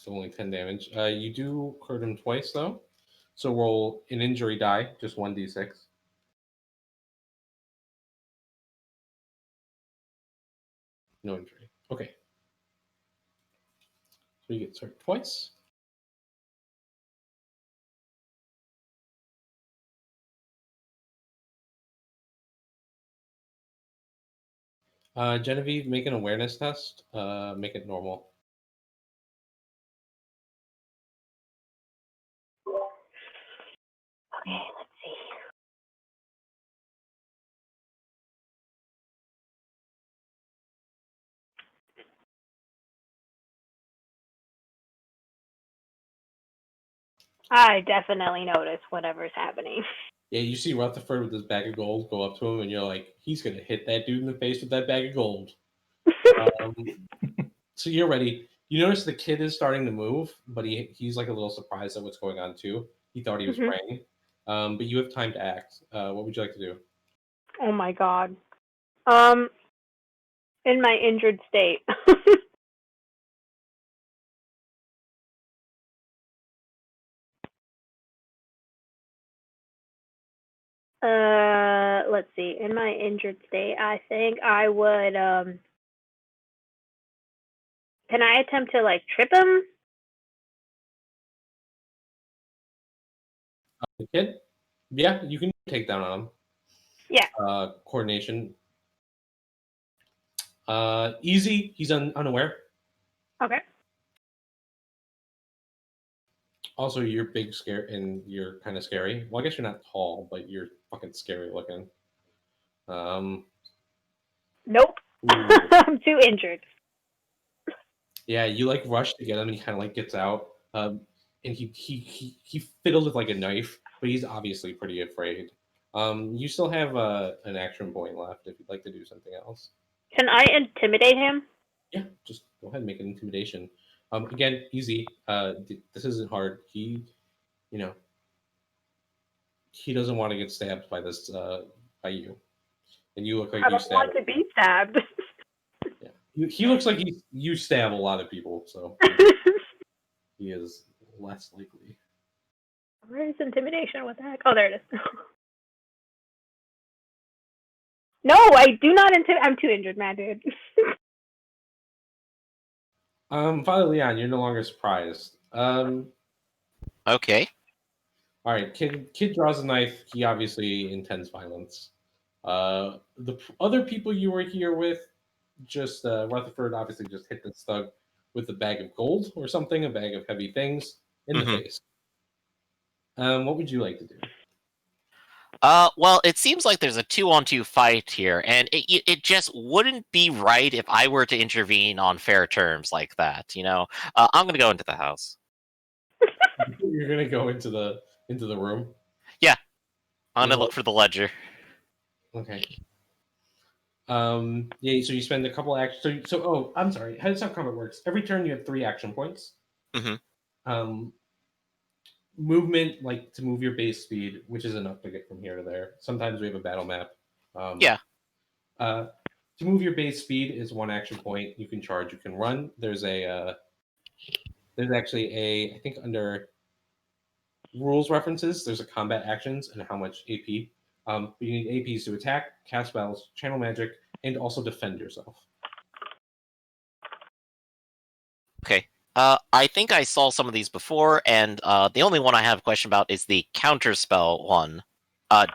Still only 10 damage. You do hurt him twice, though. So roll an injury die, just 1d6. No injury. Okay. So you get hurt twice. Genevieve, make an awareness test. Make it normal. Okay, let's see. I definitely notice whatever's happening. Yeah, you see Rutherford with his bag of gold go up to him, and you're like, he's going to hit that dude in the face with that bag of gold. So you're ready. You notice the kid is starting to move, but he's like a little surprised at what's going on, too. He thought he was praying. But you have time to act. What would you like to do? Oh my god. In my injured state. Let's see. In my injured state, I think I would, can I attempt to, like, trip him? The kid? Yeah, you can take down on him. Yeah. Coordination. Easy. He's unaware. Okay. Also, you're big, and you're kind of scary. Well, I guess you're not tall, but you're fucking scary looking. Nope. I'm too injured. Yeah, you like rush to get him, and he kind of like gets out. And he fiddled with like a knife, but he's obviously pretty afraid. You still have an action point left if you'd like to do something else. Can I intimidate him? Yeah, just go ahead and make an intimidation. Again, easy. This isn't hard. He doesn't want to get stabbed by this by you, and you look like I you don't stab. want to be stabbed. Yeah, he looks like you stab a lot of people, so he is less likely. Where is intimidation? What the heck? Oh, there it is. No, I do not intimidate. I'm too injured, man, dude. Father Leon, you're no longer surprised. Okay. All right, kid draws a knife. He obviously intends violence. The other people you were here with, just Rutherford obviously just hit this thug with a bag of gold or something, a bag of heavy things in the face. What would you like to do? Well, it seems like there's a 2-on-2 fight here, and it just wouldn't be right if I were to intervene on fair terms like that. I'm gonna go into the house. You're gonna go into the room. Yeah, I'm gonna look for the ledger. Okay. Yeah. So you spend a couple actions. Oh, I'm sorry. How combat works? Every turn you have 3 action points. Movement, like to move your base speed, which is enough to get from here to there. Sometimes we have a battle map. Yeah. To move your base speed is 1 action point. You can charge. You can run. There's actually I think under rules references, there's a combat actions and how much AP. But you need APs to attack, cast spells, channel magic, and also defend yourself. Okay. I think I saw some of these before, and the only one I have a question about is the counterspell one.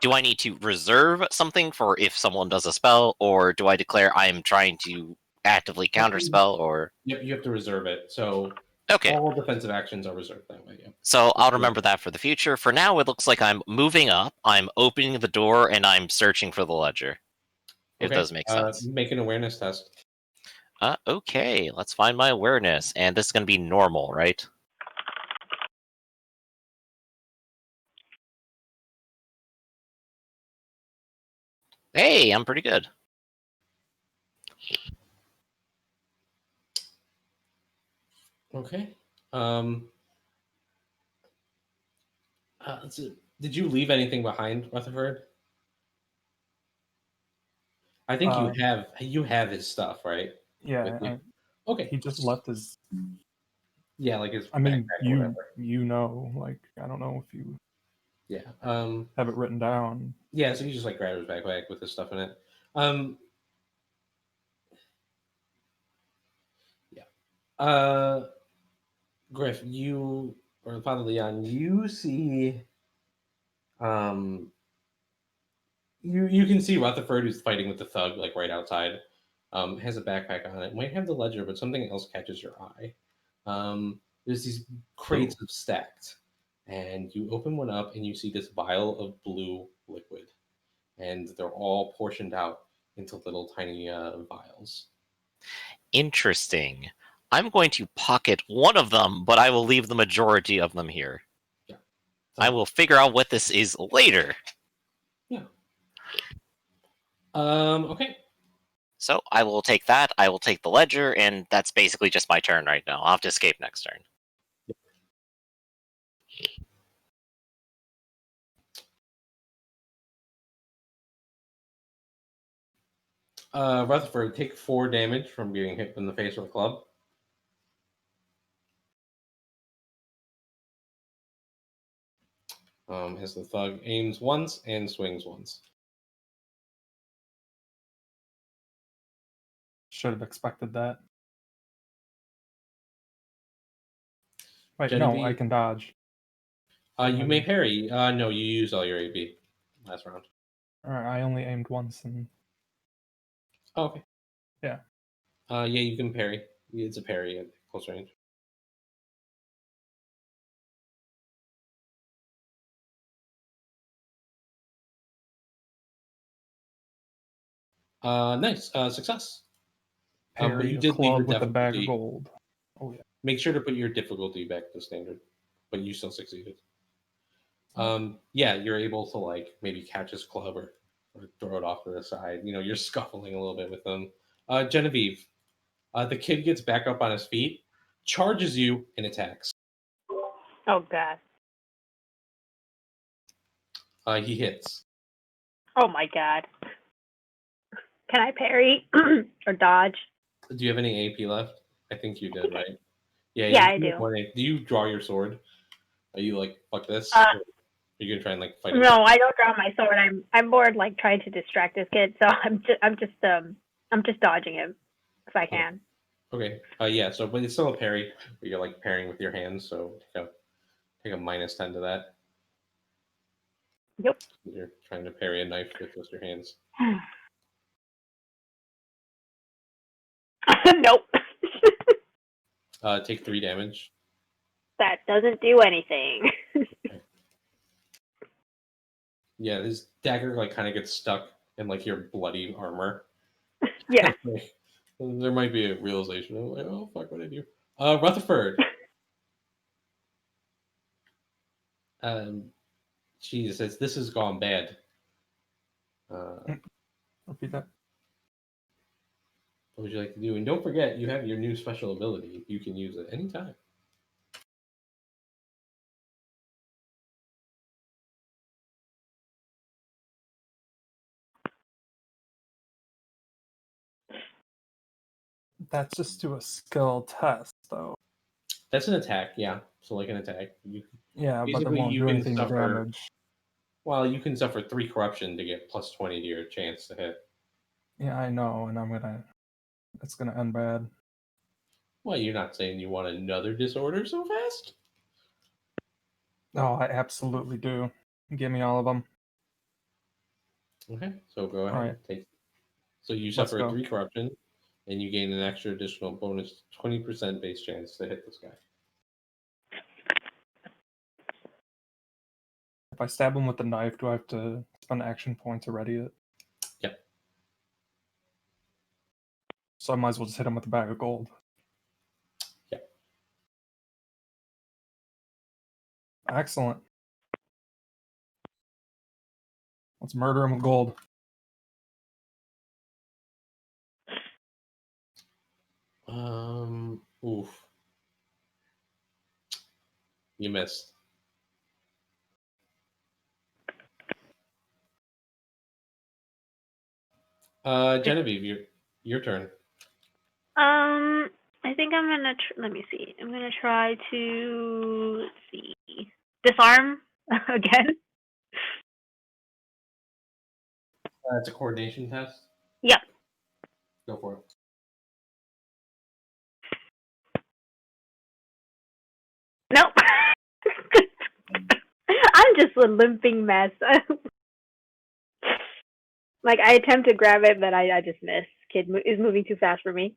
Do I need to reserve something for if someone does a spell, or do I declare I am trying to actively counterspell, or... Yep, you have to reserve it. So okay. All defensive actions are reserved that way, yeah. So I'll remember that for the future. For now, it looks like I'm moving up, I'm opening the door, and I'm searching for the ledger. If those make sense. Make an awareness test. Okay, let's find my awareness. And this is going to be normal, right? Hey, I'm pretty good. Okay. Did you leave anything behind, Rutherford? I think you have his stuff, right? Yeah. Okay. He just left his Yeah, like his I mean, backpack or whatever. you know, like I don't know if you Yeah. have it written down. Yeah, so he just like grabbed his backpack with his stuff in it. Yeah. Griff, you or Father Leon, you see you can see Rutherford who's fighting with the thug like right outside. Has a backpack on it. Might have the ledger, but something else catches your eye. There's these crates of stacked, and you open one up and you see this vial of blue liquid, and they're all portioned out into little tiny vials. Interesting. I'm going to pocket one of them, but I will leave the majority of them here. Yeah. I will figure out what this is later. Yeah. Okay. So I will take that, I will take the ledger, and that's basically just my turn right now. I'll have to escape next turn. Rutherford, take 4 damage from being hit in the face with a club. As the thug aims once and swings once. Should have expected that. Wait, Genevieve, no, I can dodge. You may parry. No, you used all your AP last round. All right, I only aimed once, and Oh, okay. Yeah. Yeah, you can parry. It's a parry at close range. Nice. Success. But parry you a did leave your club with a bag of difficulty. gold. Oh yeah. Make sure to put your difficulty back to standard, but you still succeeded. Yeah, you're able to like maybe catch his club or throw it off to the side. You know, you're scuffling a little bit with them. Genevieve, the kid gets back up on his feet, charges you, and attacks. Oh god. He hits. Oh my god. Can I parry or dodge? Do you have any AP left? I think you did, right? Yeah, Yeah, you I do. have 1 AP. Do you draw your sword? Are you like fuck this? Uh, Or are you gonna try and like fight him? No, I don't draw my sword. I'm more like trying to distract this kid, so I'm just dodging him if I can. Okay. Yeah. So, but it's still a parry. But you're like parrying with your hands. So take a -10 to that. Yep. You're trying to parry a knife with just your hands. Nope. Take 3 damage. That doesn't do anything. Yeah, his dagger like kind of gets stuck in like your bloody armor. Yeah. There might be a realization of like, oh fuck, what did I do? Rutherford. She says this has gone bad. Repeat that. What would you like to do? And don't forget, you have your new special ability. You can use it anytime. That's just to a skill test, though. That's an attack, yeah. So like an attack. Yeah, but it Basically, won't you do can anything to suffer- damage. Well, you can suffer 3 corruption to get +20 to your chance to hit. Yeah, I know, and it's gonna end bad. Well, you're not saying you want another disorder so fast? Oh, I absolutely do. Give me all of them. Okay, so go ahead. Alright. Take. So you Let's suffer go. 3 corruption, and you gain an extra additional bonus 20% base chance to hit this guy. If I stab him with the knife, do I have to spend action points to ready it? Yep. So I might as well just hit him with a bag of gold. Yep. Excellent. Let's murder him with gold. Oof. You missed. Genevieve, your turn. I think think I'm gonna. Let me see. I'm gonna try to disarm again. It's a coordination test. Yep. Go for it. Nope. I'm just a limping mess. Like I attempt to grab it, but I just miss. Kid is moving too fast for me.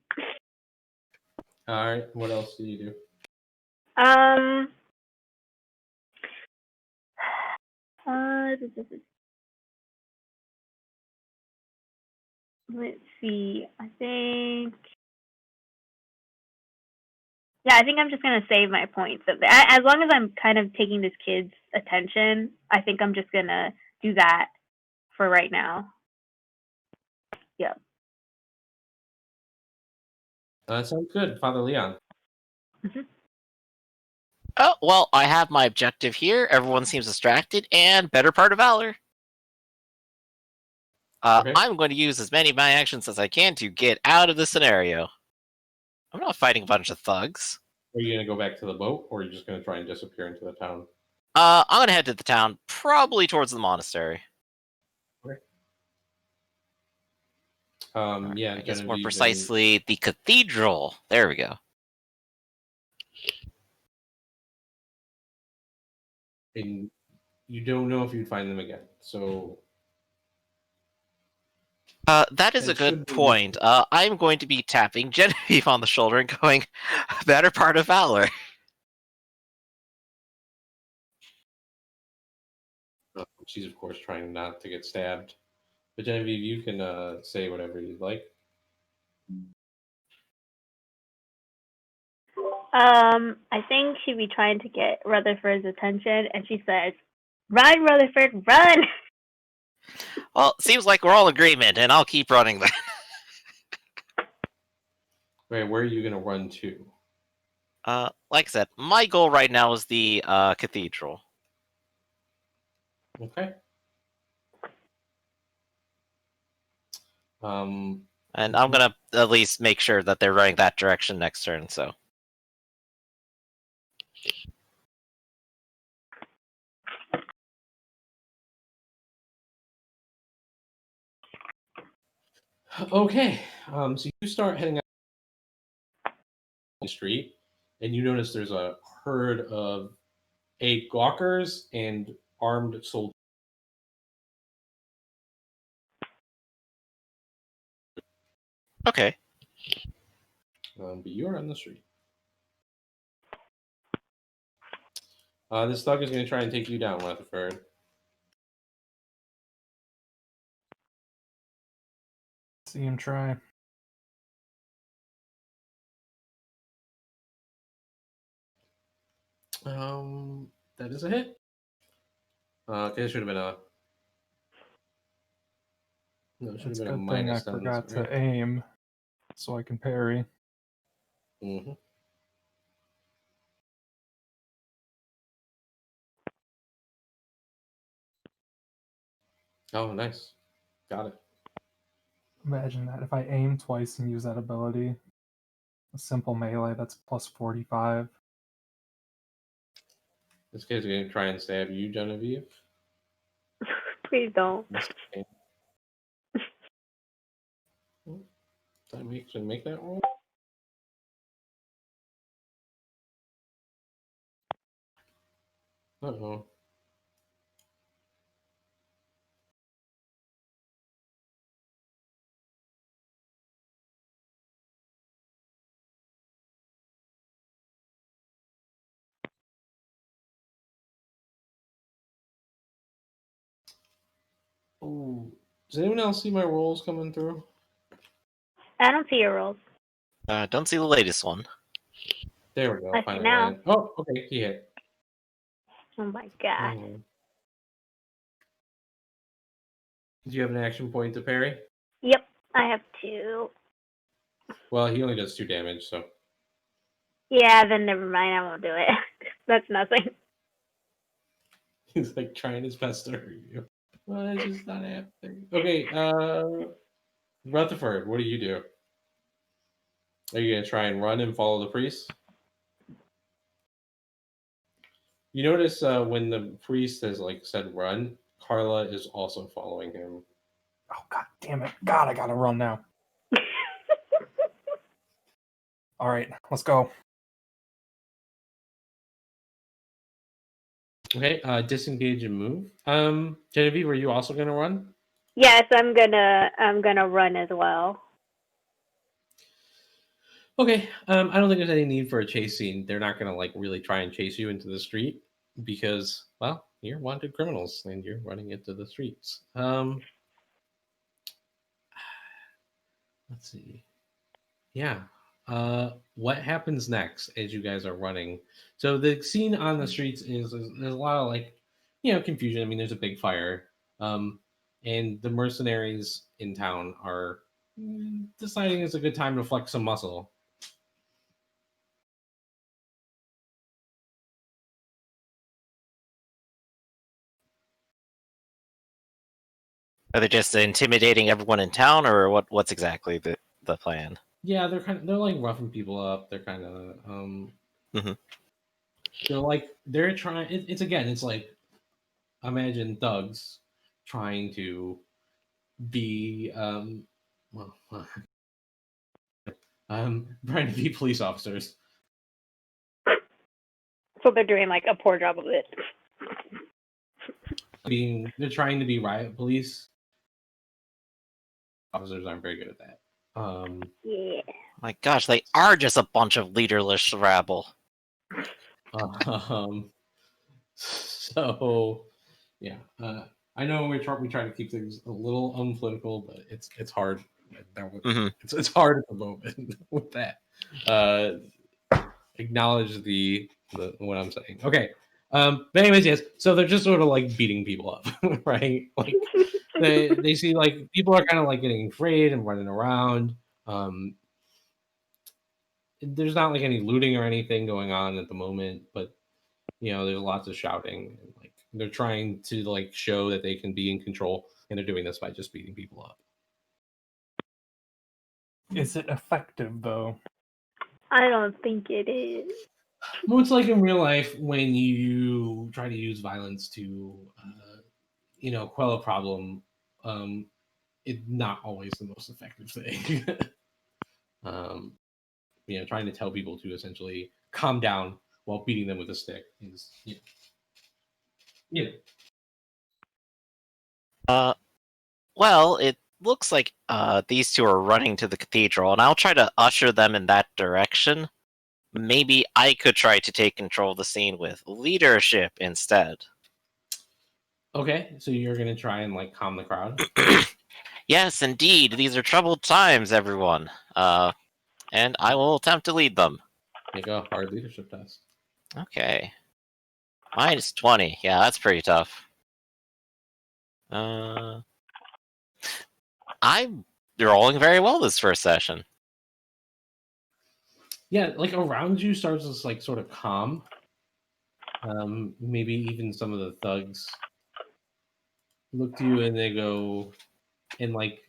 All right. What else do you do? Let's see. I think. Yeah, I think I'm just gonna save my points. As long as I'm kind of taking this kid's attention, I think I'm just gonna do that for right now. Yep. That sounds good, Father Leon. Oh, well, I have my objective here. Everyone seems distracted, and better part of valor. Okay. I'm going to use as many of my actions as I can to get out of the scenario. I'm not fighting a bunch of thugs. Are you gonna go back to the boat, or are you just gonna try and disappear into the town? I'm going to head to the town, probably towards the monastery. Yeah. I guess Genevieve more and- precisely, the cathedral. There we go. And you don't know if you'd find them again. So That is a It good should be- point. I'm going to be tapping Genevieve on the shoulder and going, better part of valor. she's of course trying not to get stabbed. But Genevieve, you can say whatever you'd like. I think she'd be trying to get Rutherford's attention, and she says, "Run, Rutherford, run!" Well, it seems like we're all in agreement, and I'll keep running that. Wait, where are you gonna run to? Like I said, my goal right now is the cathedral. Okay. And I'm gonna at least make sure that they're running that direction next turn, so. Okay. So you start heading out the street, and you notice there's a herd of 8 gawkers and armed soldiers. Okay. But you're on the street. This thug is going to try and take you down, Rutherford. See him try. That is a hit. Okay, it should have been a. No, it should It's have a been a good thing I minus. forgot to aim, so I can parry. Mm-hmm. Oh, nice. Got it. Imagine that if I aim twice and use that ability. A simple melee, that's plus 45. This kid's going to try and stab you, Genevieve. Please don't. Did I actually make that roll? Uh-oh. Oh, does anyone else see my rolls coming through? I don't see your rolls. Don't see the latest one. There we go. I see Finally now. landed. Oh, okay. He hit. Oh my god. Did you have an action point to parry? Yep, I have 2. Well, he only does 2 damage, so. Yeah, then never mind. I won't do it. That's nothing. He's like trying his best to hurt you. Well, it's just not happening. Okay, Rutherford, what do you do? Are you gonna try and run and follow the priest? You notice when the priest has like said run, Carla is also following him. Oh, god damn it. God, I gotta run now. All right, let's go. Okay, disengage and move. Genevieve, are you also gonna run? Yes, I'm gonna run as well. Okay, I don't think there's any need for a chase scene. They're not gonna like really try and chase you into the street because, well, you're wanted criminals and you're running into the streets. Let's see. Yeah. What happens next as you guys are running? So the scene on the streets is there's a lot of like, confusion. I mean, there's a big fire, and the mercenaries in town are deciding it's a good time to flex some muscle. Are they just intimidating everyone in town, or what's exactly the plan? Yeah, they're like roughing people up. They're kind of Mhm. they're trying. It's like imagine thugs trying to be well, trying to be police officers. So they're doing like a poor job of it. They're trying to be riot police. Officers aren't very good at that. Yeah. My gosh, they are just a bunch of leaderless rabble. So yeah, I know we try to keep things a little unpolitical, but it's hard. It's hard at the moment with that. Acknowledge the what I'm saying. Okay. But anyways, yes. So they're just sort of like beating people up, right? Like they see like people are kind of like getting afraid and running around. There's not like any looting or anything going on at the moment, but there's lots of shouting and like they're trying to like show that they can be in control, and they're doing this by just beating people up. Is it effective though? I don't think it is. Well, it's like in real life when you try to use violence to, quell a problem. It's not always the most effective thing. um, trying to tell people to essentially calm down while beating them with a stick is, Well, it looks like these two are running to the cathedral, and I'll try to usher them in that direction. Maybe I could try to take control of the scene with leadership instead. Okay, so you're gonna try and like calm the crowd. Yes, indeed. These are troubled times, everyone. And I will attempt to lead them. Make a hard leadership test. Okay. Minus 20. Yeah, that's pretty tough. I'm rolling very well this first session. Yeah, like around you starts this like sort of calm. Maybe even some of the thugs look to you and they go, and like,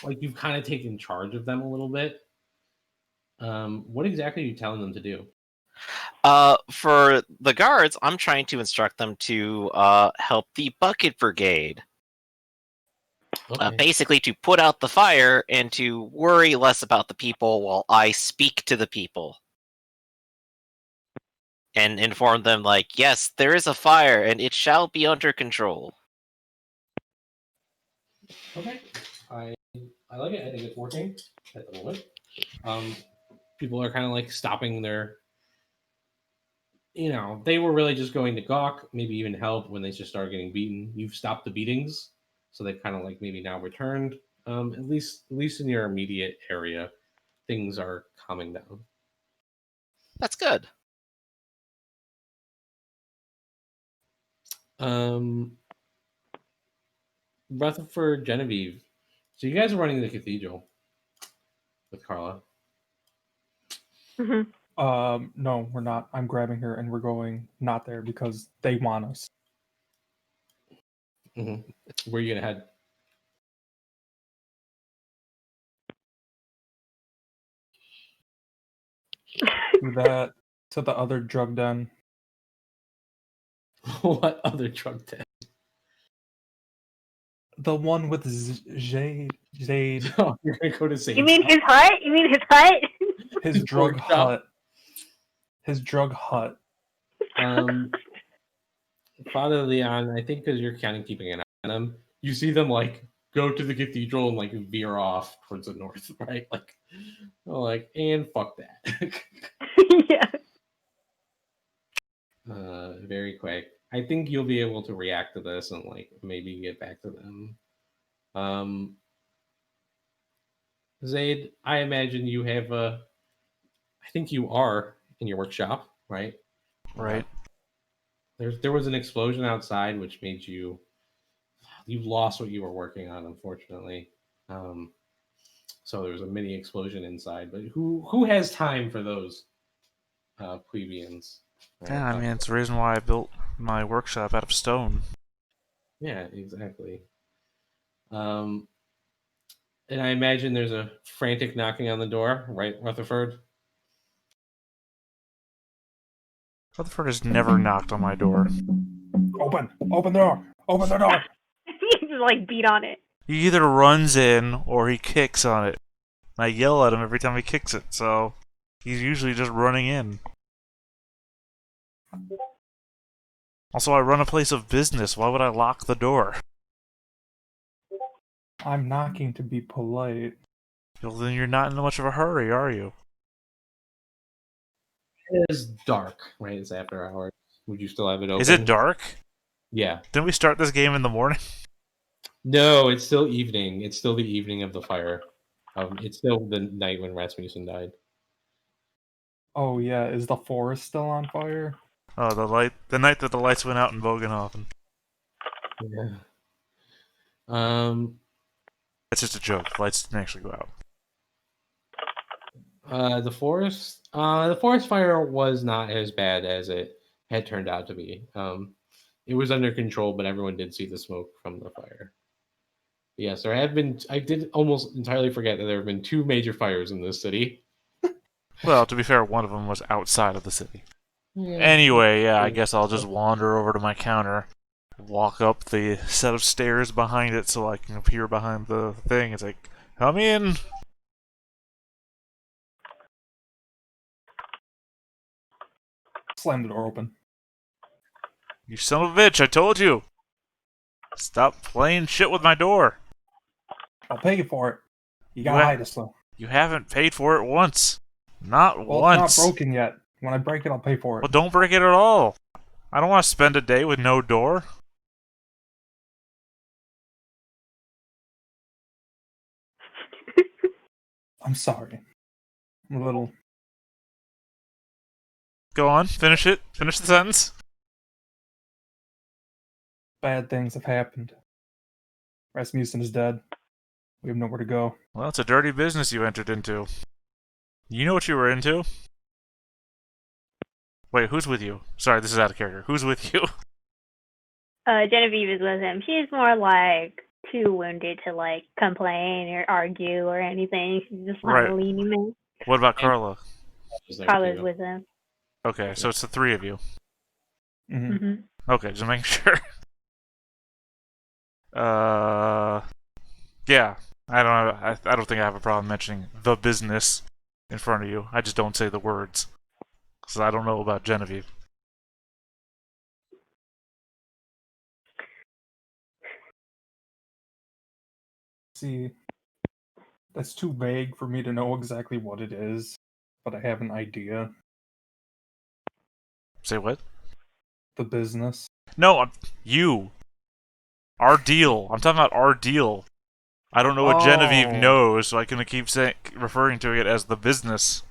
like you've kind of taken charge of them a little bit. What exactly are you telling them to do? For the guards, I'm trying to instruct them to help the bucket brigade. Okay. Basically, to put out the fire and to worry less about the people while I speak to the people. And inform them, like, yes, there is a fire and it shall be under control. Okay. I like it. I think it's working at the moment. People are kind of like stopping their. They were really just going to gawk, maybe even help when they just started getting beaten. You've stopped the beatings, so they've kind of like maybe now returned. At least in your immediate area, things are calming down. That's good. Rutherford, Genevieve. So you guys are running the cathedral with Carla. Mm-hmm. No, we're not. I'm grabbing her and we're going not there because they want us. Mm-hmm. Where are you gonna head? Do that to the other drug den. What other drug den? The one with Jade. Oh, you're gonna go to You Zane's mean house? his hut? You mean his hut? His drug workshop. hut. His drug hut. Father Leon, I think because you're kind of keeping an eye on them, you see them like go to the cathedral and like veer off towards the north, right? Like, and fuck that. Yeah. Very quick. I think you'll be able to react to this and like maybe get back to them. Zaid, I imagine you have a. I think you are in your workshop, right? Right. There was an explosion outside, which made you lost what you were working on, unfortunately. So there was a mini explosion inside. But who has time for those plebeians? Yeah, I mean, it's the reason why I built my workshop out of stone. Yeah, exactly. And I imagine there's a frantic knocking on the door, right, Rutherford? Rutherford has never knocked on my door. Open the door. Open the door. He just like beat on it. He either runs in or he kicks on it. And I yell at him every time he kicks it, so he's usually just running in. Also, I run a place of business. Why would I lock the door? I'm knocking to be polite. Well, then you're not in much of a hurry, are you? It is dark, right? It's after hours. Would you still have it open? Is it dark? Yeah. Didn't we start this game in the morning? No, it's still evening. It's still the evening of the fire. It's still the night when Rasmussen died. Oh yeah, is the forest still on fire? Oh, the night that the lights went out in Bogenhofen. Yeah. That's just a joke. The lights didn't actually go out. The forest fire was not as bad as it had turned out to be. It was under control, but everyone did see the smoke from the fire. Yes, there have been. I did almost entirely forget that there have been 2 major fires in this city. Well, to be fair, one of them was outside of the city. Yeah. Anyway, yeah, I guess I'll just wander over to my counter, walk up the set of stairs behind it so I can appear behind the thing. It's like, come in! Slam the door open. You son of a bitch, I told you! Stop playing shit with my door! I'll pay you for it. You gotta What? hide us though. You haven't paid for it once. Not Well, once. it's not broken yet. When I break it, I'll pay for it. Well, don't break it at all. I don't want to spend a day with no door. I'm sorry. I'm a little. Go on, finish it. Finish the sentence. Bad things have happened. Rasmussen is dead. We have nowhere to go. Well, it's a dirty business you entered into. You know what you were into? Wait, who's with you? Sorry, this is out of character. Who's with you? Genevieve is with him. She's more like too wounded to like complain or argue or anything. She's just not Right. a leaning man. What about Carla? Carla's with him. Okay, so it's the 3 of you. Mm-hmm. Mm-hmm. Okay, just making sure. Yeah. I don't think I have a problem mentioning the business in front of you. I just don't say the words. Because I don't know about Genevieve. See, that's too vague for me to know exactly what it is, but I have an idea. Say what? The business. No, you. Our deal. I'm talking about our deal. I don't know what Genevieve Oh. knows, so I can keep referring to it as the business.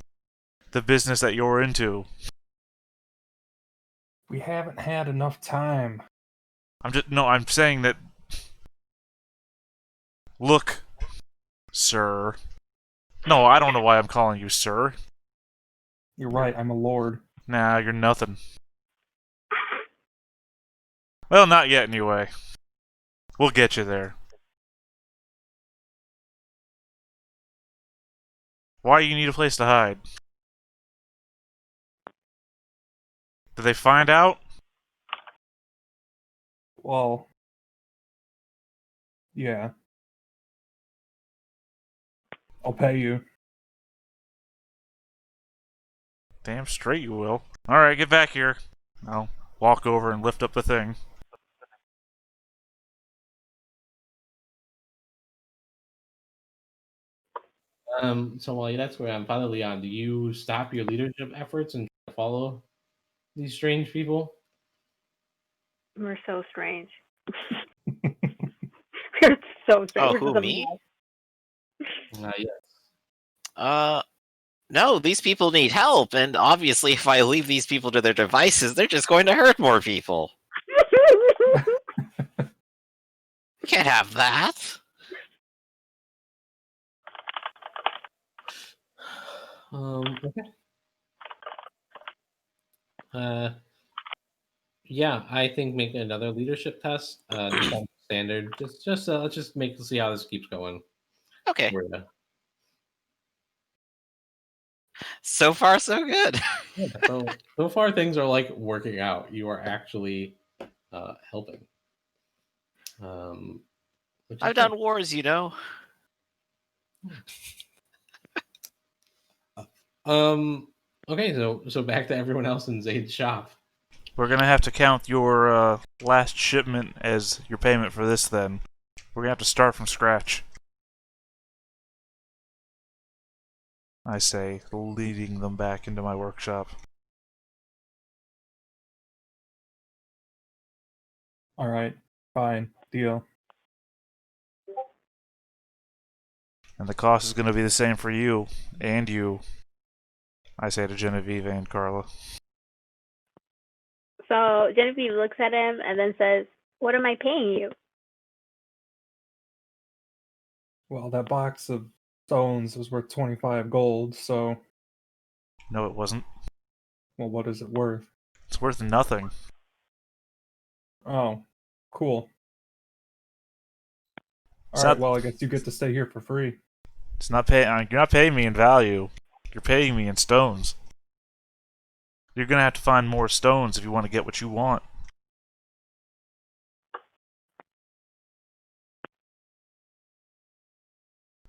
The business that you're into. We haven't had enough time. I'm saying that. Look, sir. No, I don't know why I'm calling you sir. You're right, I'm a lord. Nah, you're nothing. Well, not yet anyway. We'll get you there. Why do you need a place to hide? Did they find out? Well, yeah. I'll pay you. Damn straight you will. Alright, get back here. I'll walk over and lift up the thing. So while that's where I'm Father Leon, do you stop your leadership efforts and try to follow these strange people? We're so strange. We're so strange. Oh, We're who, just a me? mess. Yes. No, these people need help, and obviously if I leave these people to their devices, they're just going to hurt more people. Can't have that. Okay. Yeah, I think make another leadership test. Just on standard. Let's just see how this keeps going. Okay. For ya. So far, so good. Yeah, so far things are like working out. You are actually helping. Which is I've good. done wars, you know. Okay, so back to everyone else in Zaid's shop. We're gonna have to count your last shipment as your payment for this then. We're gonna have to start from scratch. I say, leading them back into my workshop. Alright, fine. Deal. And the cost is gonna be the same for you, and you. I say to Genevieve and Carla. So Genevieve looks at him and then says, "What am I paying you?" Well, that box of stones was worth 25 gold, so... No, it wasn't. Well, what is it worth? It's worth nothing. Oh, cool. It's Alright, not- well, I guess you get to stay here for free. It's not pay. You're not paying me in value. You're paying me in stones. You're gonna have to find more stones if you want to get what you want.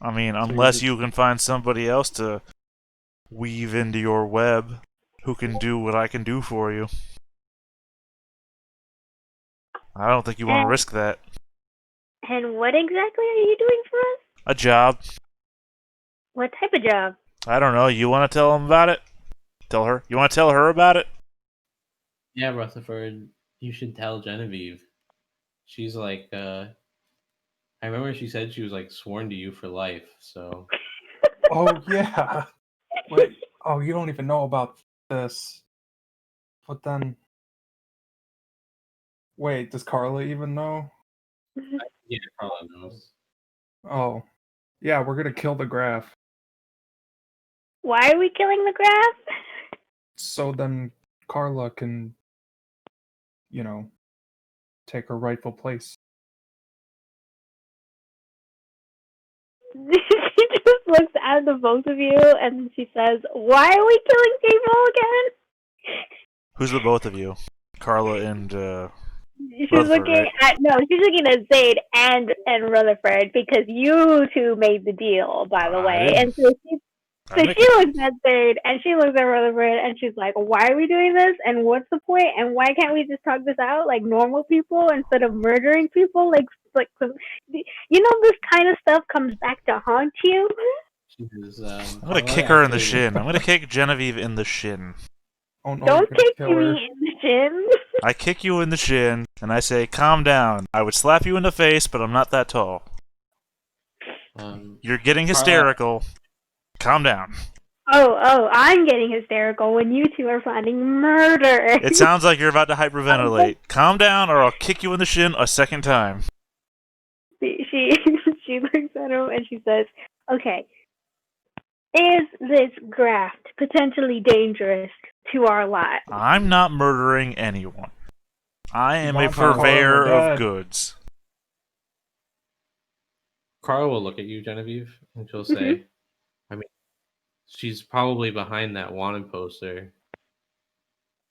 I mean, So unless you can find somebody else to weave into your web who can do what I can do for you. I don't think you want to risk that. And what exactly are you doing for us? A job. What type of job? I don't know. You want to tell him about it? Tell her. You want to tell her about it? Yeah, Rutherford, you should tell Genevieve. She's like, I remember she said she was like sworn to you for life. So Oh, yeah. Wait. Oh, you don't even know about this. But then... Wait, does Carla even know? yeah, Carla knows. Oh. Yeah, we're gonna kill the graph. Why are we killing the grass? So then Carla can, you know, take her rightful place. She just looks at the both of you and she says, "Why are we killing people again?" Who's the both of you? Carla and She's Rutherford, looking right? she's looking at Zaid and Rutherford because you two made the deal, by the I way. didn't. And so she looks at Zaid and she looks at Rutherford and she's like, "Why are we doing this? And what's the point? And why can't we just talk this out like normal people instead of murdering people? Like you know, this kind of stuff comes back to haunt you." She's, I'm gonna kick her in the shin. I'm gonna kick Genevieve in the shin. Oh no, Don't you're gonna kick kill her. me in the shin. I kick you in the shin, and I say, calm down. I would slap you in the face, but I'm not that tall. You're getting hysterical. Calm down. Oh, I'm getting hysterical when you two are planning murder. It sounds like you're about to hyperventilate. Calm down, or I'll kick you in the shin a second time. She looks at him and she says, "Okay, is this graft potentially dangerous to our lives?" I'm not murdering anyone. I am a want to call purveyor her of dad. goods. Carla will look at you, Genevieve, and she'll say, I mean, she's probably behind that wanted poster.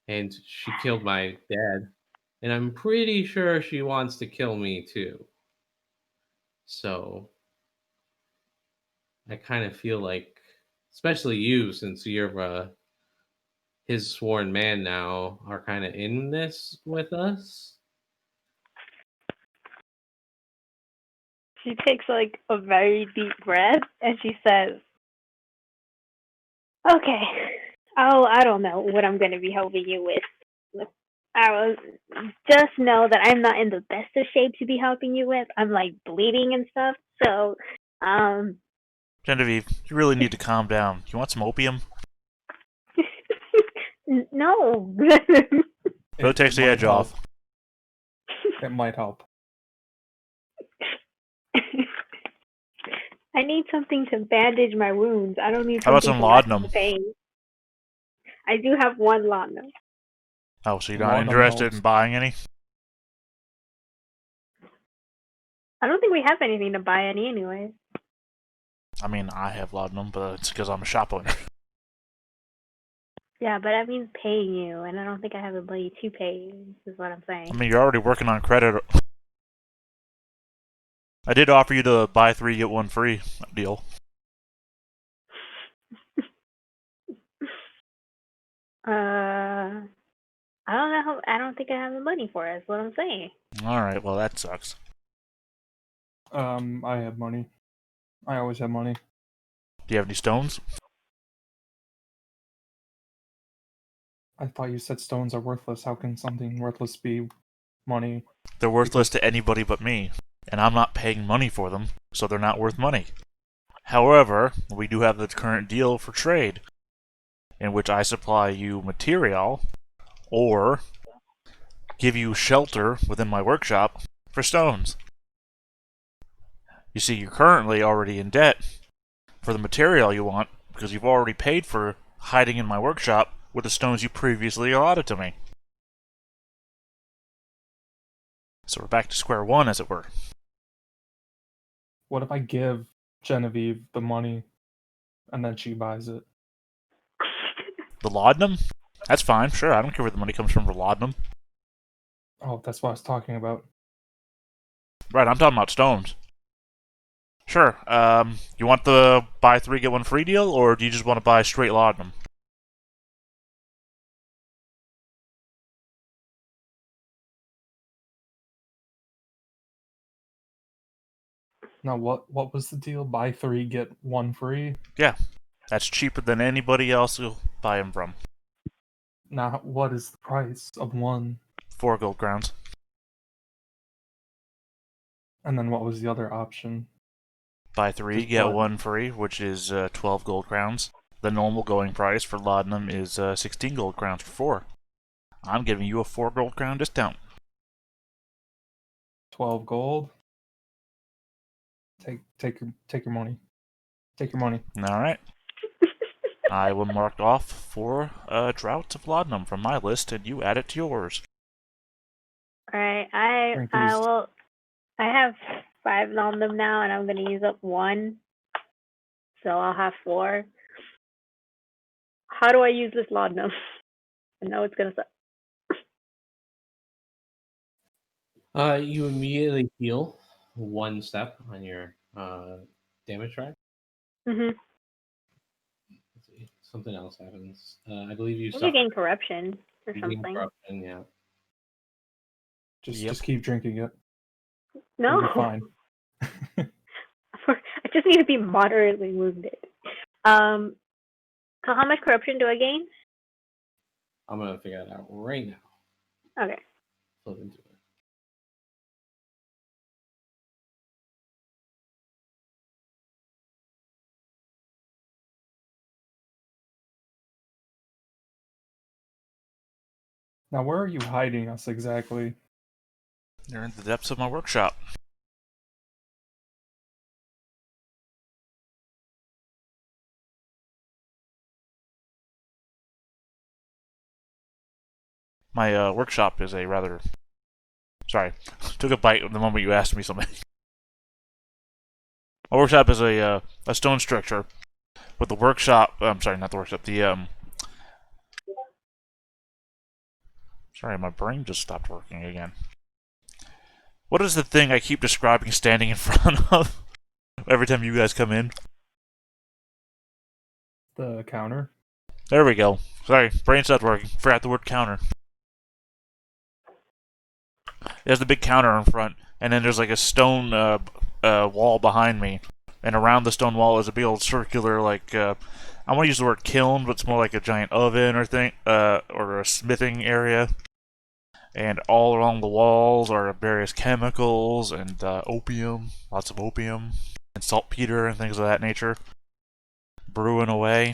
and she killed my dad, and I'm pretty sure she wants to kill me too. So I kind of feel like, especially you, since you're his sworn man now, are kind of in this with us. She takes like a very deep breath and she says, "Okay, I don't know what I'm gonna be helping you with. I was just know that I'm not in the best of shape to be helping you with. I'm like bleeding and stuff. So, Genevieve, you really need to calm down. You want some opium? no." It takes the might edge help. off. It might help. I need something to bandage my wounds. I don't need How about something some to lessen laudanum? the pain. I do have one laudanum. Oh, so you're not Laudanum interested helps. in buying any? I don't think we have anything to buy any anyway. I mean, I have laudanum, but it's because I'm a shop owner. Yeah, but that means paying you, and I don't think I have the money to pay you, is what I'm saying. I mean, you're already working on credit. I did offer you the buy 3 get 1 free deal. I don't know. I don't think I have the money for it. Is what I'm saying. All right, well that sucks. I have money. I always have money. Do you have any stones? I thought you said stones are worthless. How can something worthless be money? They're worthless to anybody but me, and I'm not paying money for them, so they're not worth money. However, we do have the current deal for trade, in which I supply you material, or give you shelter within my workshop for stones. You see, you're currently already in debt for the material you want, because you've already paid for hiding in my workshop with the stones you previously allotted to me. So we're back to square one, as it were. What if I give Genevieve the money and then she buys it? The laudanum? That's fine, sure, I don't care where the money comes from for laudanum. Oh, that's what I was talking about. Right, I'm talking about stones. Sure, you want the buy 3 get 1 free deal, or do you just want to buy straight laudanum? Now, what was the deal? Buy 3 get 1 free. Yeah, that's cheaper than anybody else you'll buy them from. Now, what is the price of 1? 4 gold crowns. And then what was the other option? Buy 3 Just get what? 1 free, which is 12 gold crowns. The normal going price for laudanum is 16 gold crowns for 4. I'm giving you a 4 gold crown discount. 12 gold. Take your money. Take your money. All right. I will mark off 4 draughts of laudanum from my list, and you add it to yours. All right, Drink I these. will. I have 5 laudanum now, and I'm gonna use up 1, so I'll have 4. How do I use this laudanum? I know it's gonna suck. You immediately heal 1 step on your damage track. Mhm. Let's see. Something else happens. I believe you I think suffer. you gain corruption or You gain something. corruption, yeah. Just keep drinking it. No, You'll be fine. I just need to be moderately wounded. So how much corruption do I gain? I'm gonna figure that out right now. Okay. Flip into it. Now, where are you hiding us exactly? You're in the depths of my workshop. My workshop is a rather... Sorry, took a bite the moment you asked me something. My workshop is a stone structure, but the workshop... I'm sorry, not the workshop, Sorry, my brain just stopped working again. What is the thing I keep describing standing in front of every time you guys come in? The counter. There we go. Sorry, brain stopped working. Forgot the word counter. There's the big counter in front, and then there's like a stone wall behind me. And around the stone wall is a big old circular, like, I want to use the word kiln, but it's more like a giant oven or a smithing area. And all along the walls are various chemicals and opium, lots of opium, and saltpeter and things of that nature. Brewing away.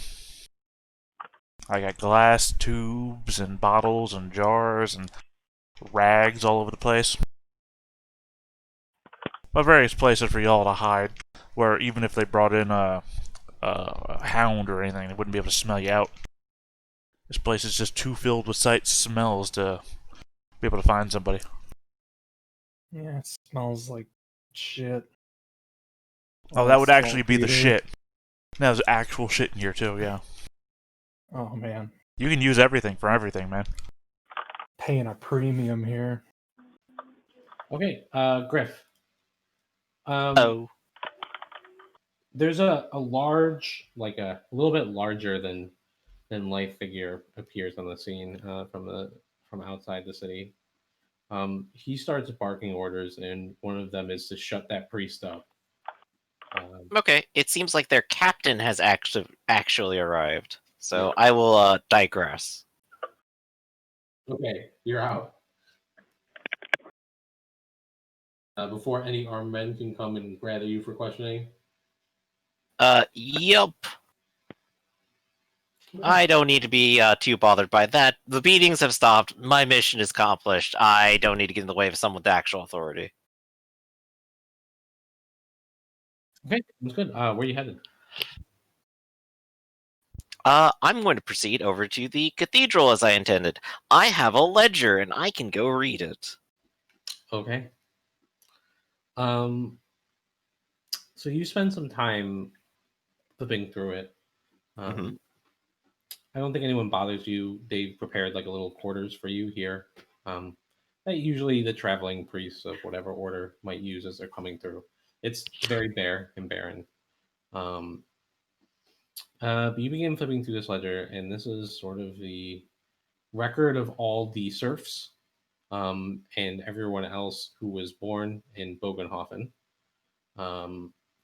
I got glass tubes and bottles and jars and rags all over the place. But various places for y'all to hide, where even if they brought in a hound or anything, they wouldn't be able to smell you out. This place is just too filled with sights and smells to be able to find somebody. Yeah, it smells like shit. Oh, that would actually be the shit. There's actual shit in here too, yeah. Oh man. You can use everything for everything, man. Paying a premium here. Okay, Griff. Oh. There's a large, like a little bit larger than life figure appears on the scene from outside the city. He starts barking orders, and one of them is to shut that priest up. Okay, it seems like their captain has actually arrived. So I will digress. Okay, you're out. Before any armed men can come and gather you for questioning. Yup. I don't need to be too bothered by that. The beatings have stopped. My mission is accomplished. I don't need to get in the way of someone with actual authority. Okay, that's good. Where are you headed? I'm going to proceed over to the cathedral as I intended. I have a ledger and I can go read it. Okay. So you spend some time flipping through it. Mhm. I don't think anyone bothers you. They've prepared like a little quarters for you here. That usually the traveling priests of whatever order might use as they're coming through. It's very bare and barren. But you begin flipping through this ledger, and this is sort of the record of all the serfs and everyone else who was born in Bogenhofen,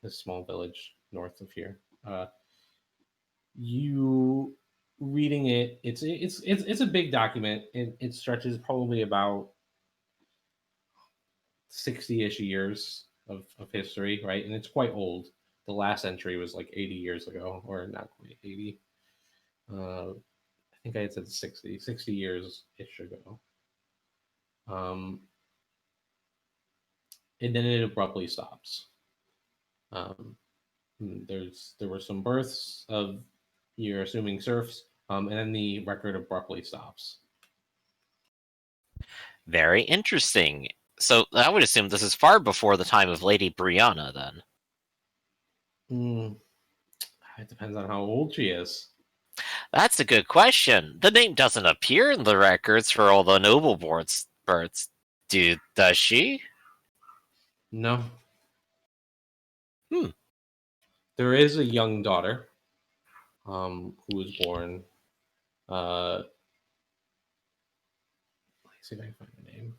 this small village north of here. You reading it, it's a big document. It stretches probably about 60-ish years of history, right? And it's quite old. The last entry was like 80 years ago, or not quite 80. I think I had said 60 years ish ago. And then it abruptly stops. There were some births of, you're assuming, serfs, and then the record abruptly stops. Very interesting. So I would assume this is far before the time of Lady Brianna, then. It depends on how old she is. That's a good question. The name doesn't appear in the records for all the noble births. Does she? No. Hmm. There is a young daughter who was born. Let's see if I can find the name.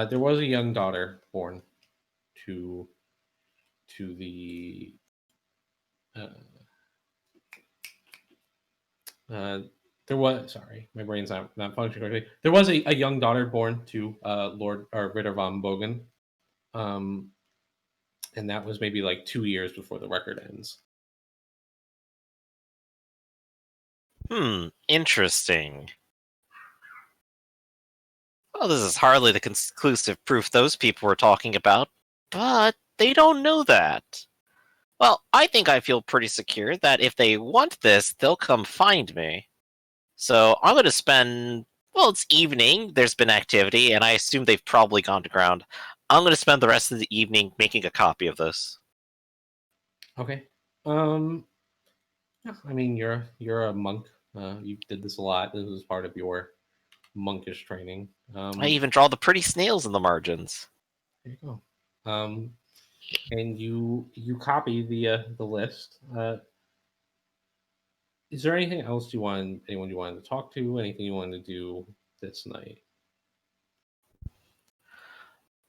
There was a young daughter born to the there was, sorry, my brain's not functioning correctly. There was a young daughter born to Lord or Ritter von Bogen, and that was maybe like 2 years before the record ends. Interesting. Well, this is hardly the conclusive proof those people were talking about, but they don't know that. Well, I think I feel pretty secure that if they want this, they'll come find me. So I'm going to spend, well, it's evening, there's been activity, and I assume they've probably gone to ground. I'm going to spend the rest of the evening making a copy of this. Okay. Yeah, I mean, you're a monk. You did this a lot. This was part of your monkish training. I even draw the pretty snails in the margins. There you go. And you copy the list. Is there anything else anyone you wanted to talk to? Anything you wanted to do this night?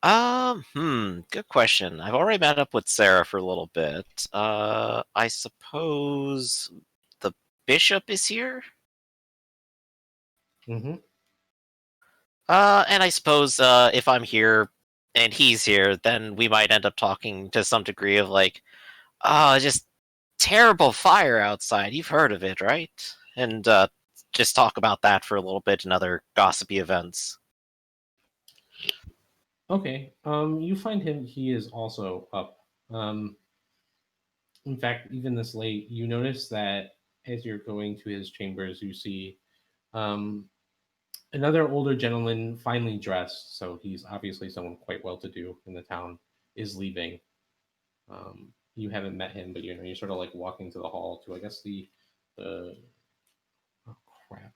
Good question. I've already met up with Sarah for a little bit. I suppose the bishop is here? Mm-hmm. And I suppose, if I'm here and he's here, then we might end up talking to some degree of, like, just terrible fire outside. You've heard of it, right? And, just talk about that for a little bit and other gossipy events. Okay. You find him. He is also up. In fact, even this late, you notice that as you're going to his chambers, you see another older gentleman, finely dressed. So he's obviously someone quite well to do in the town. Is leaving. You haven't met him, but you're sort of like walking to the hall to, I guess, the oh crap.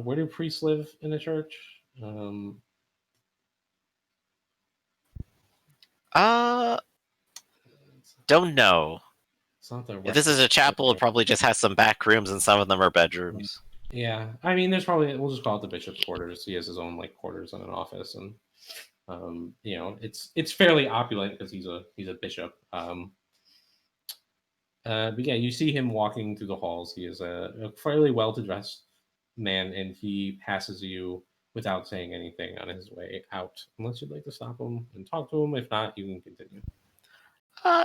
Where do priests live in a church? Don't know. It's not the If this is a chapel, it probably just has some back rooms, and some of them are bedrooms. Yeah, I mean, there's probably, we'll just call it the bishop's quarters. He has his own like quarters and an office, and it's fairly opulent because he's a bishop. But yeah, you see him walking through the halls. He is a fairly well to dressed man, and he passes you without saying anything on his way out, unless you'd like to stop him and talk to him. If not, you can continue.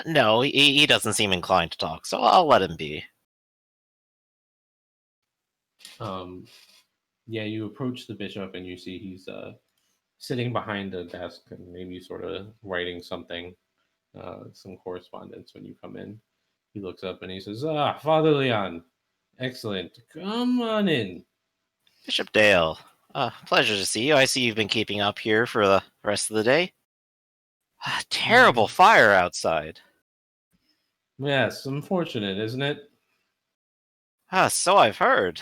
No, he doesn't seem inclined to talk, so I'll let him be. Yeah, you approach the bishop and you see he's sitting behind a desk and maybe sort of writing something, some correspondence when you come in. He looks up and he says, Father Leon, excellent. Come on in. Bishop Dale, pleasure to see you. I see you've been keeping up here for the rest of the day. Terrible fire outside. Yes, unfortunate, isn't it? So I've heard.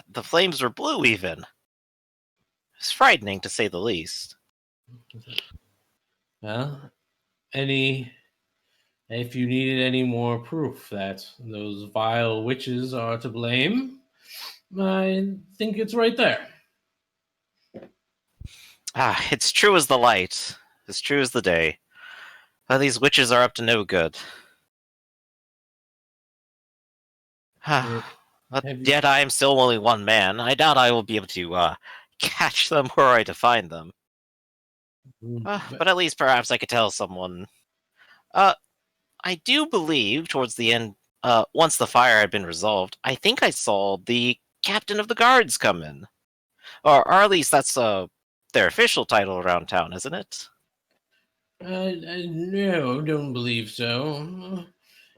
The flames were blue, even. It's frightening, to say the least. Well, if you needed any more proof that those vile witches are to blame, I think it's right there. It's true as the light. As true as the day. These witches are up to no good. But yet I am still only one man. I doubt I will be able to catch them were I to find them. But at least perhaps I could tell someone. I do believe towards the end, once the fire had been resolved, I think I saw the captain of the guards come in. Or at least that's their official title around town, isn't it? No, don't believe so.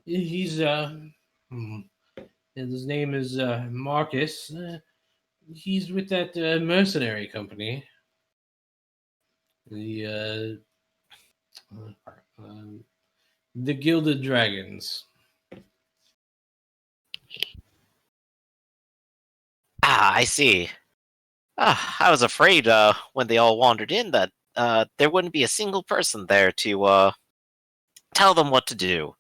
He's his name is Marcus. He's with that mercenary company. The Gilded Dragons. I see. I was afraid when they all wandered in that there wouldn't be a single person there to tell them what to do.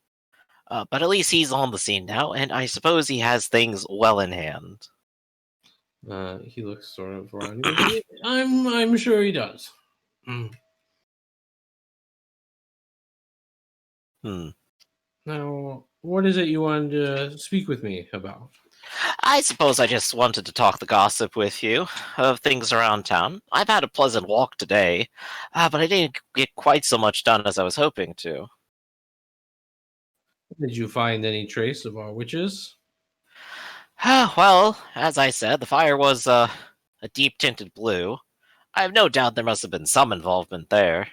But at least he's on the scene now, and I suppose he has things well in hand. He looks sort of around. I'm sure he does. Now, what is it you wanted to speak with me about? I suppose I just wanted to talk the gossip with you of things around town. I've had a pleasant walk today, but I didn't get quite so much done as I was hoping to. Did you find any trace of our witches? Well, as I said, the fire was a deep tinted blue. I have no doubt there must have been some involvement there.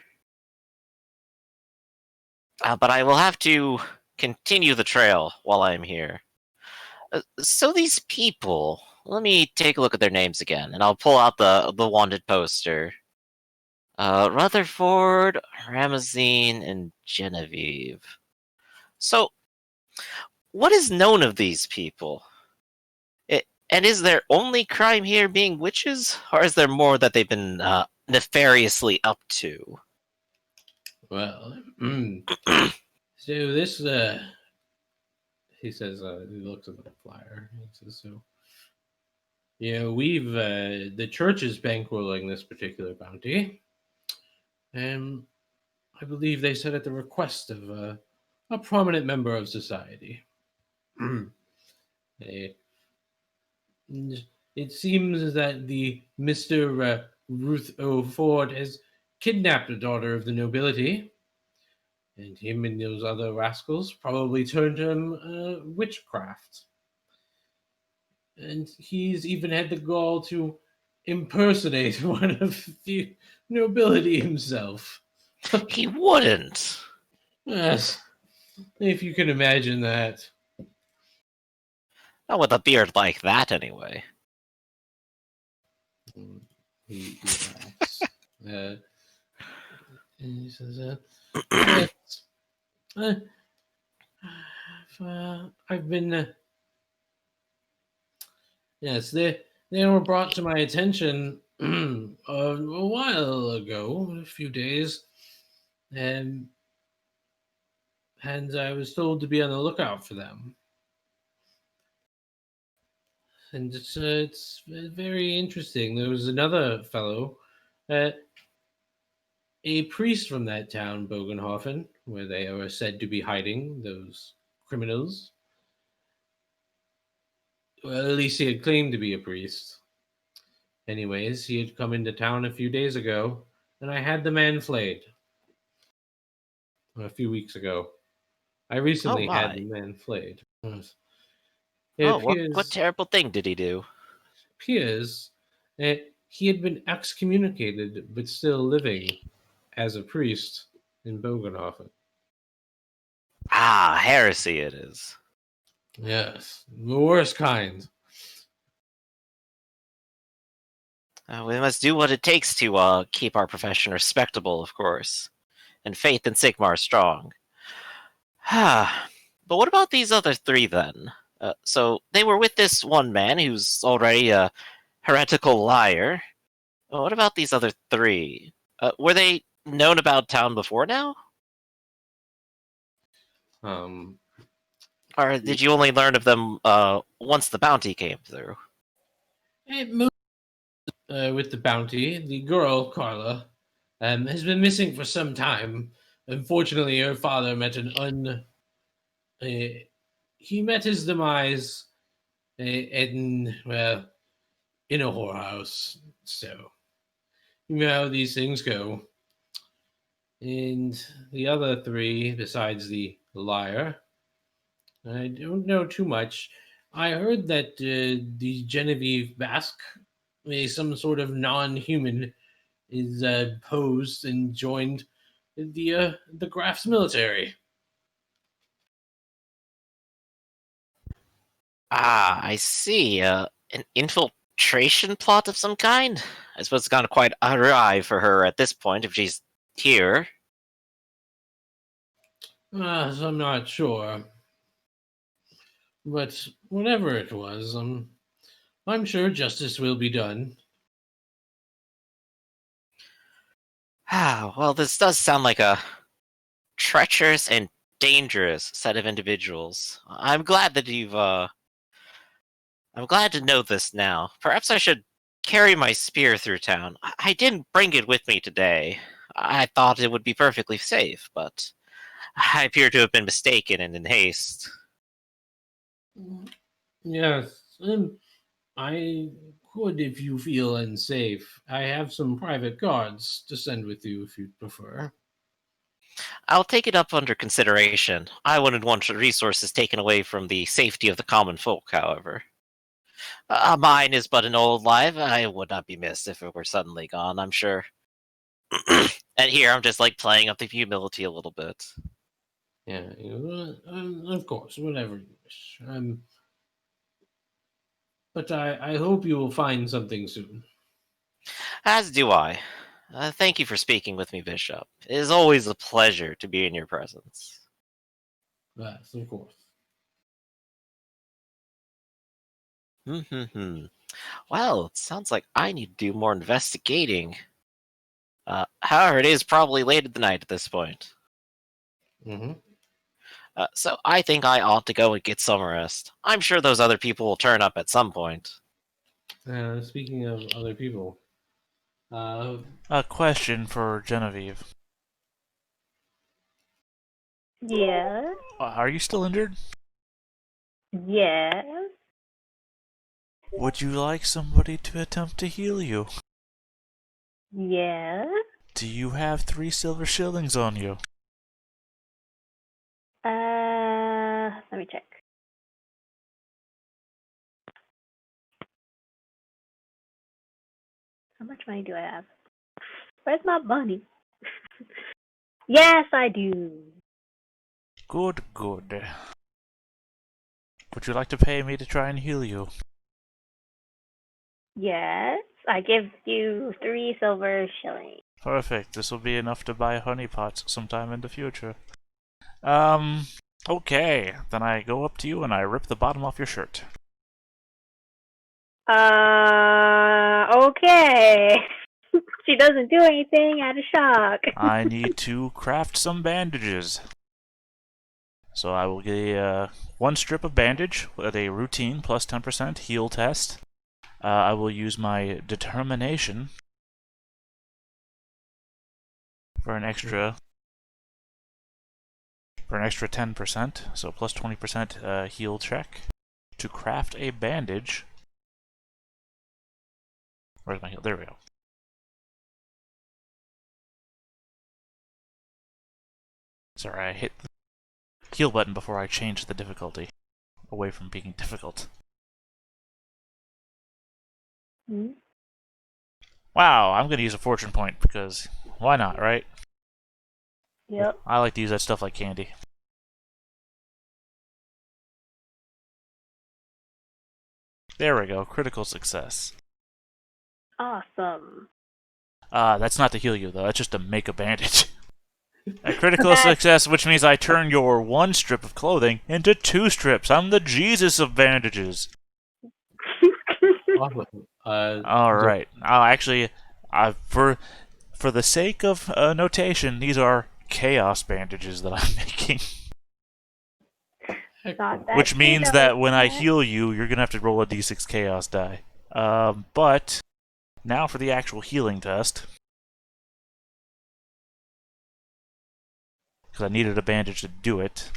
But I will have to continue the trail while I'm here. So these people, let me take a look at their names again, and I'll pull out the wanted poster. Rutherford, Ramazine, and Genevieve. So, what is known of these people? And is their only crime here being witches, or is there more that they've been nefariously up to? Well, so this, he says, he looks at the flyer. He says, so, we've, the church is bankrolling this particular bounty. And I believe they said at the request of a prominent member of society. They, it seems that the Mr. Ruth O. Ford has kidnapped a daughter of the nobility, and him and those other rascals probably turned him witchcraft. And he's even had the gall to impersonate one of the nobility himself. He wouldn't. Yes, if you can imagine that. Not with a beard like that, anyway. He laughs. And he says, yes, I've been... yes, they were brought to my attention a while ago, a few days, and I was told to be on the lookout for them. And it's very interesting. There was another fellow, a priest from that town, Bogenhofen, where they are said to be hiding those criminals. Well, at least he had claimed to be a priest. Anyways, he had come into town a few days ago, and I had the man flayed. A few weeks ago. I recently had the man flayed. It What terrible thing did he do? Appears that he had been excommunicated, but still living as a priest in Bogenhofen. Ah, heresy it is. Yes, the worst kind. We must do what it takes to keep our profession respectable, of course. And faith in Sigmar strong. But what about these other three, then? So they were with this one man who's already a heretical liar. What about these other three? Were they known about town before now? Or did you only learn of them once the bounty came through? With the bounty, the girl, Carla, has been missing for some time. Unfortunately, her father met he met his demise in a whorehouse. So, you know how these things go. And the other three, besides the liar, I don't know too much. I heard that the Genevieve Basque, some sort of non-human, is posed and joined the Graf's military. Ah, I see. An infiltration plot of some kind? I suppose it's gone quite awry for her at this point if she's here. So I'm not sure. But whatever it was, I'm sure justice will be done. Ah, well, this does sound like a treacherous and dangerous set of individuals. I'm glad that I'm glad to know this now. Perhaps I should carry my spear through town. I didn't bring it with me today. I thought it would be perfectly safe, but I appear to have been mistaken and in haste. Yes, I could if you feel unsafe. I have some private guards to send with you if you'd prefer. I'll take it up under consideration. I wouldn't want resources taken away from the safety of the common folk, however. Mine is but an old life. I would not be missed if it were suddenly gone, I'm sure. And here I'm just like playing up the humility a little bit. Yeah, of course, whatever you wish. But I hope you will find something soon. As do I. Thank you for speaking with me, Bishop. It is always a pleasure to be in your presence. Yes, of course. Well, it sounds like I need to do more investigating. However, it is probably late at the night at this point. Mm-hmm. So I think I ought to go and get some rest. I'm sure those other people will turn up at some point. Speaking of other people, A question for Genevieve. Yeah. Are you still injured? Yeah. Would you like somebody to attempt to heal you? Yeah. Do you have 3 silver shillings on you? Let me check. How much money do I have? Where's my money? Yes, I do. Good, good. Would you like to pay me to try and heal you? Yes, I give you 3 silver shillings. Perfect. This will be enough to buy honeypots sometime in the future. Okay. Then I go up to you and I rip the bottom off your shirt. Okay. She doesn't do anything out of shock. I need to craft some bandages. So I will get 1 strip of bandage with a routine plus 10% heal test. I will use my determination for an extra 10%, so plus 20% heal check to craft a bandage. Where's my heal? There we go. Sorry, I hit the heal button before I changed the difficulty away from being difficult. Hmm? Wow, I'm gonna use a fortune point because why not, right? Yep. I like to use that stuff like candy. There we go, critical success. Awesome. That's not to heal you though, that's just to make a bandage. A critical success, which means I turn your 1 strip of clothing into 2 strips. I'm the Jesus of bandages. awesome. All right. Actually, for the sake of excellent, these are chaos bandages that I'm making. Thought that Which too, means though, that when I Matt. heal you, you're gonna have to roll a d6 chaos die. But now for the actual healing test, because I needed a bandage to do it.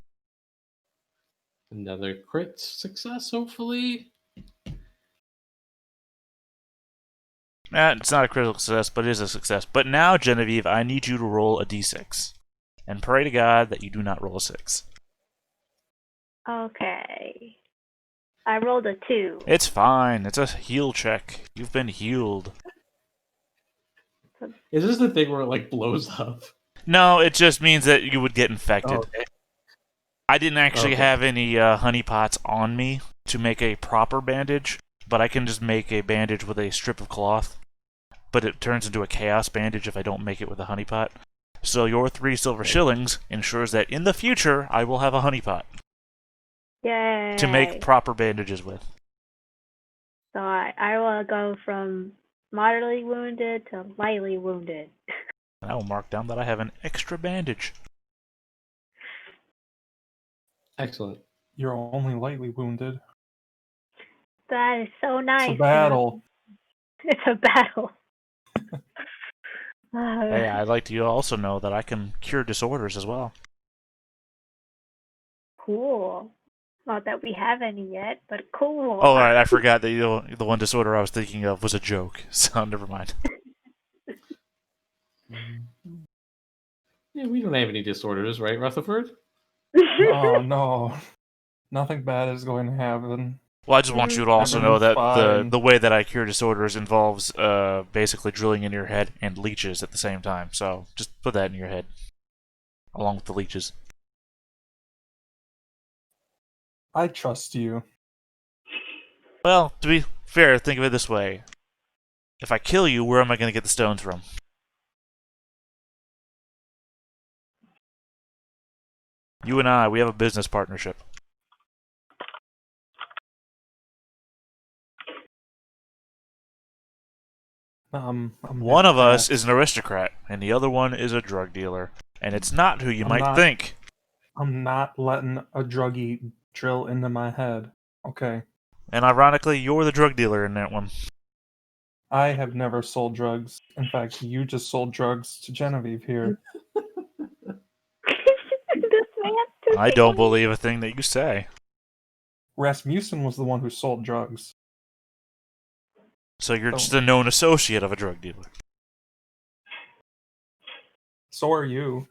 Another crit success, hopefully. It's not a critical success, but it is a success. But now, Genevieve, I need you to roll a d6, and pray to God that you do not roll a 6. Okay. I rolled a 2. It's fine. It's a heal check. You've been healed. Is this the thing where it like blows up? No, it just means that you would get infected. Oh, okay. I didn't actually Okay. have any honey pots on me to make a proper bandage, but I can just make a bandage with a strip of cloth. But it turns into a chaos bandage if I don't make it with a honey pot. So your 3 silver shillings ensures that in the future I will have a honey pot Yay. to make proper bandages with. So I will go from moderately wounded to lightly wounded. And I will mark down that I have an extra bandage. Excellent. You're only lightly wounded. That is so nice. It's a battle. It's a battle. Hey, I'd like to also know that I can cure disorders as well. Cool. Not that we have any yet, but cool. Oh, alright, I forgot that the one disorder I was thinking of was a joke, so never mind. Yeah, we don't have any disorders, right, Rutherford? Oh no. Nothing bad is going to happen. Well, I just want you to also know that Everything's the way that I cure disorders involves basically drilling into your head and leeches at the same time. So just put that in your head, along with the leeches. I trust you. Well, to be fair, think of it this way. If I kill you, where am I going to get the stones from? You and I, we have a business partnership. One of us is an aristocrat, and the other one is a drug dealer. And it's not who you might think. I'm not letting a druggie drill into my head. Okay. And ironically, you're the drug dealer in that one. I have never sold drugs. In fact, you just sold drugs to Genevieve here. This man. I don't believe a thing that you say. Rasmussen was the one who sold drugs. So you're just a known associate of a drug dealer. So are you.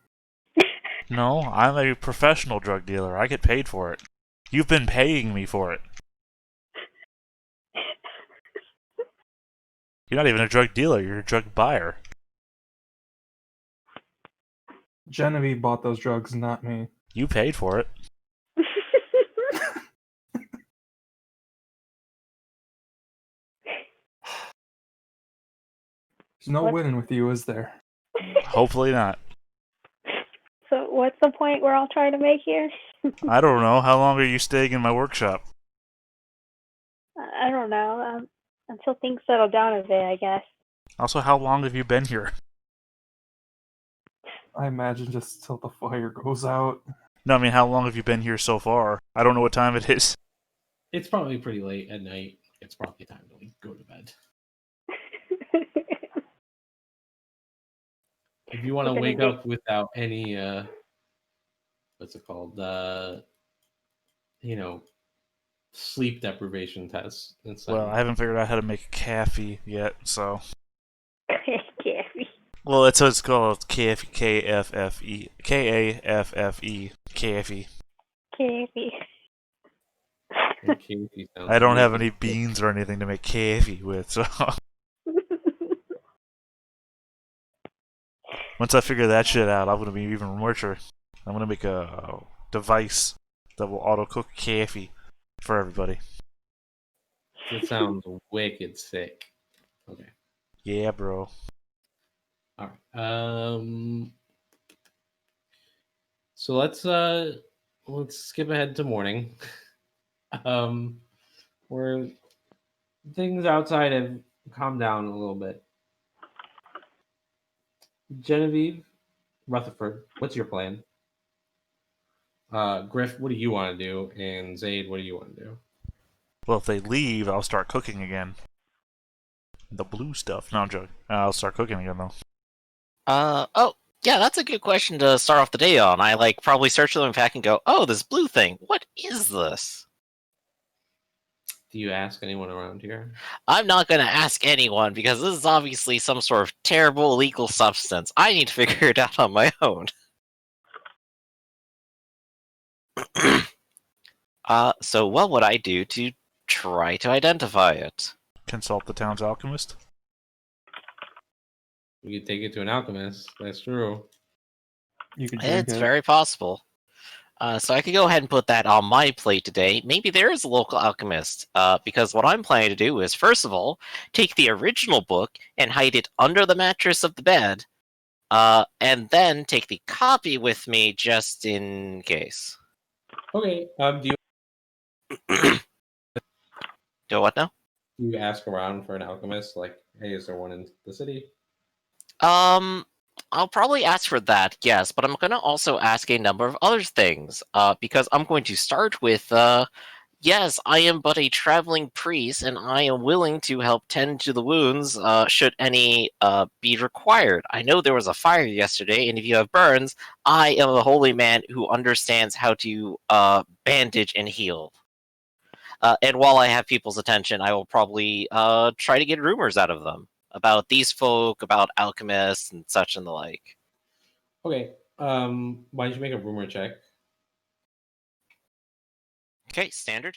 No, I'm a professional drug dealer. I get paid for it. You've been paying me for it. You're not even a drug dealer, you're a drug buyer. Genevieve bought those drugs, not me. You paid for it. There's no winning with you, is there? Hopefully not. So what's the point we're all trying to make here? I don't know. How long are you staying in my workshop? I don't know. Until things settle down a bit, I guess. Also, how long have you been here? I imagine just till the fire goes out. No, I mean, how long have you been here so far? I don't know what time it is. It's probably pretty late at night. It's probably time to go to bed. If you want to wake up without any, what's it called? Sleep deprivation tests. Well, I haven't figured out how to make a caffee yet, so. Caffee. Well, it's what's called K-F-E, K-A-F-F-E, K-A-F-F-E, caffee. Caffee. I don't have any beans or anything to make caffee with, so. Once I figure that shit out, I'm gonna be even richer. I'm gonna make a device that will auto-cook coffee for everybody. It sounds wicked sick. Okay. Yeah, bro. All right. So let's skip ahead to morning. Where things outside have calmed down a little bit. Genevieve, Rutherford, what's your plan? Griff, what do you want to do? And Zaid, what do you want to do? Well, if they leave, I'll start cooking again. The blue stuff. No, I'm joking. I'll start cooking again, though. Oh, yeah, that's a good question to start off the day on. I, probably search them back and go, oh, this blue thing, what is this? Do you ask anyone around here? I'm not going to ask anyone, because this is obviously some sort of terrible illegal substance. I need to figure it out on my own. So what would I do to try to identify it? Consult the town's alchemist? You could take it to an alchemist. That's true. You could drink It's it. very possible. So I could go ahead and put that on my plate today. Maybe there is a local alchemist, because what I'm planning to do is, first of all, take the original book and hide it under the mattress of the bed, and then take the copy with me just in case. Okay. Do what now? you ask around for an alchemist? Like, hey, is there one in the city? I'll probably ask for that, yes, but I'm going to also ask a number of other things, because I'm going to start with, yes, I am but a traveling priest, and I am willing to help tend to the wounds, should any be required. I know there was a fire yesterday, and if you have burns, I am a holy man who understands how to bandage and heal. And while I have people's attention, I will probably try to get rumors out of them about these folk, about alchemists, and such and the like. Okay. Why don't you make a rumor check? Okay, standard.